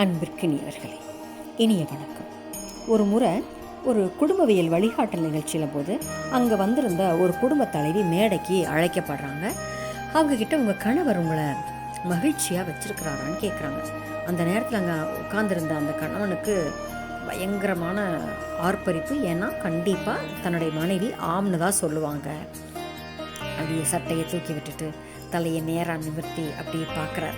அன்பிற்கினியவர்களே, இனிய வணக்கம். ஒரு முறை ஒரு குடும்பவியல் வழிகாட்டல் நிகழ்ச்சியில் போது அங்கே வந்திருந்த ஒரு குடும்ப தலைவி மேடைக்கு அழைக்கப்படுறாங்க. அவங்கக்கிட்ட உங்கள் கணவர் உங்களை மகிழ்ச்சியாக வச்சுருக்கிறாரான்னு கேட்குறாங்க. அந்த நேரத்தில் அங்கே உட்கார்ந்துருந்த அந்த கணவனுக்கு பயங்கரமான ஆர்ப்பரிப்பு. ஏன்னா கண்டிப்பாக தன்னுடைய மனைவி ஆம்னு தான் சொல்லுவாங்க. அப்படியே சட்டையை தூக்கி விட்டுட்டு தலையை நேராக நிமிர்த்தி அப்படியே பார்க்குறார்.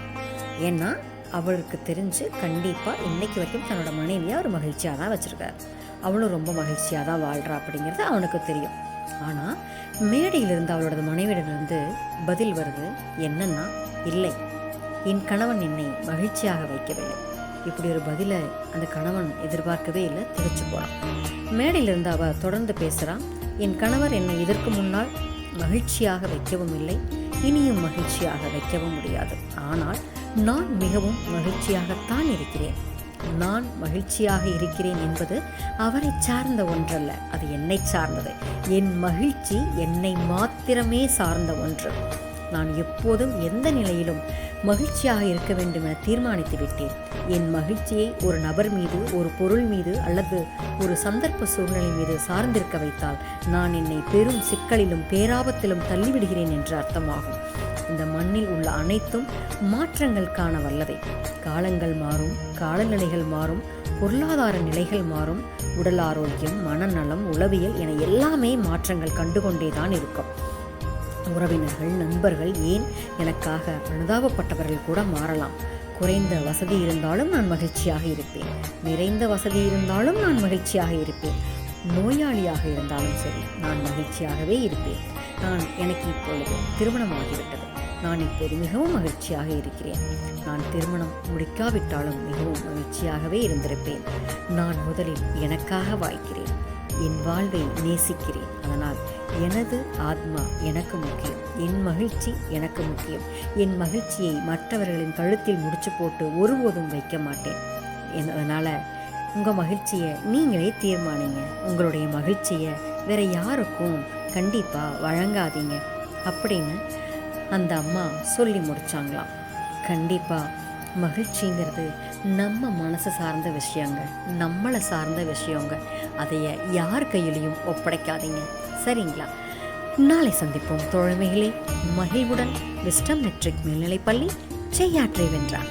ஏன்னா அவளுக்கு தெரிஞ்சு கண்டிப்பாக இன்றைக்கு வரைக்கும் தன்னோட மனைவியை அவர் மகிழ்ச்சியாக தான் வச்சுருக்கார். அவளும் ரொம்ப மகிழ்ச்சியாக தான் வாழ்கிறா அப்படிங்கிறது அவனுக்கு தெரியும். ஆனால் மேடையிலிருந்து அவளோட மனைவியிடமிருந்து பதில் வருது. என்னன்னா, இல்லை, என் கணவன் என்னை மகிழ்ச்சியாக வைக்கவில்லை. இப்படி ஒரு பதிலை அந்த கணவன் எதிர்பார்க்கவே இல்லை. திரிச்சு போகிறான். மேடையிலிருந்து அவள் தொடர்ந்து பேசுகிறான். என் கணவர் என்னை இதற்கு முன்னால் மகிழ்ச்சியாக வைக்கவும் இல்லை, இனியும் மகிழ்ச்சியாக வைக்கவும் முடியாது. ஆனால் நான் மிகவும் மகிழ்ச்சியாகத்தான் இருக்கிறேன். நான் மகிழ்ச்சியாக இருக்கிறேன் என்பது அவரை சார்ந்த ஒன்றல்ல, அது என்னை சார்ந்தது. என் மகிழ்ச்சி என்னை மாத்திரமே சார்ந்த ஒன்று. நான் எப்போதும் எந்த நிலையிலும் மகிழ்ச்சியாக இருக்க வேண்டும் என தீர்மானித்து விட்டேன். என் மகிழ்ச்சியை ஒரு நபர் மீது, ஒரு பொருள் மீது அல்லது ஒரு சந்தர்ப்ப சூழ்நிலை மீது சார்ந்திருக்க வைத்தால் நான் என்னை பெரும் சிக்கலிலும் பேராபத்திலும் தள்ளிவிடுகிறேன் என்று அர்த்தமாகும். இந்த மண்ணில் உள்ள அனைத்தும் மாற்றங்கள் காண வல்லவை. காலங்கள் மாறும், காலநிலைகள் மாறும், பொருளாதார நிலைகள் மாறும், உடல் ஆரோக்கியம், மனநலம், உளவியல் என எல்லாமே மாற்றங்கள் கண்டுகொண்டே தான் இருக்கும். உறவினர்கள், நண்பர்கள், ஏன் எனக்காக அனுதாபப்பட்டவர்கள் கூட மாறலாம். குறைந்த வசதி இருந்தாலும் நான் மகிழ்ச்சியாக இருப்பேன். நிறைந்த வசதி இருந்தாலும் நான் மகிழ்ச்சியாக இருப்பேன். நோயாளியாக இருந்தாலும் சரி, நான் மகிழ்ச்சியாகவே இருப்பேன். எனக்கு இப்பொழுது திருமணமாகிவிட்டது. நான் இப்போது மிகவும் மகிழ்ச்சியாக இருக்கிறேன். நான் திருமணம் முடிக்காவிட்டாலும் மிகவும் மகிழ்ச்சியாகவே இருந்திருப்பேன். நான் முதலில் எனக்காக வாழ்கிறேன். என் வாழ்வை நேசிக்கிறேன். அதனால் எனது ஆத்மா எனக்கு முக்கியம். என் மகிழ்ச்சி எனக்கு முக்கியம். என் மகிழ்ச்சியை மற்றவர்களின் கழுத்தில் முடிச்சு போட்டு ஒருபோதும் வைக்க மாட்டேன். அதனால் உங்கள் மகிழ்ச்சியை நீங்களே தீர்மானிங்க. உங்களுடைய மகிழ்ச்சியை வேற யாருக்கும் கண்டிப்பாக வழங்காதீங்க அப்படின்னு அந்த அம்மா சொல்லி முடிச்சாங்களாம். கண்டிப்பாக மகிழ்ச்சிங்கிறது நம்ம மனசு சார்ந்த விஷயங்க, நம்மளை சார்ந்த விஷயங்க. அதைய யார் கையிலையும் ஒப்படைக்காதீங்க, சரிங்களா? நாளை சந்திப்போம் தோழமைகளே. மகிழ்வுடன் விஸ்டம் மெட்ரிக் மேல்நிலைப்பள்ளி, செய்யாற்றை வென்றார்.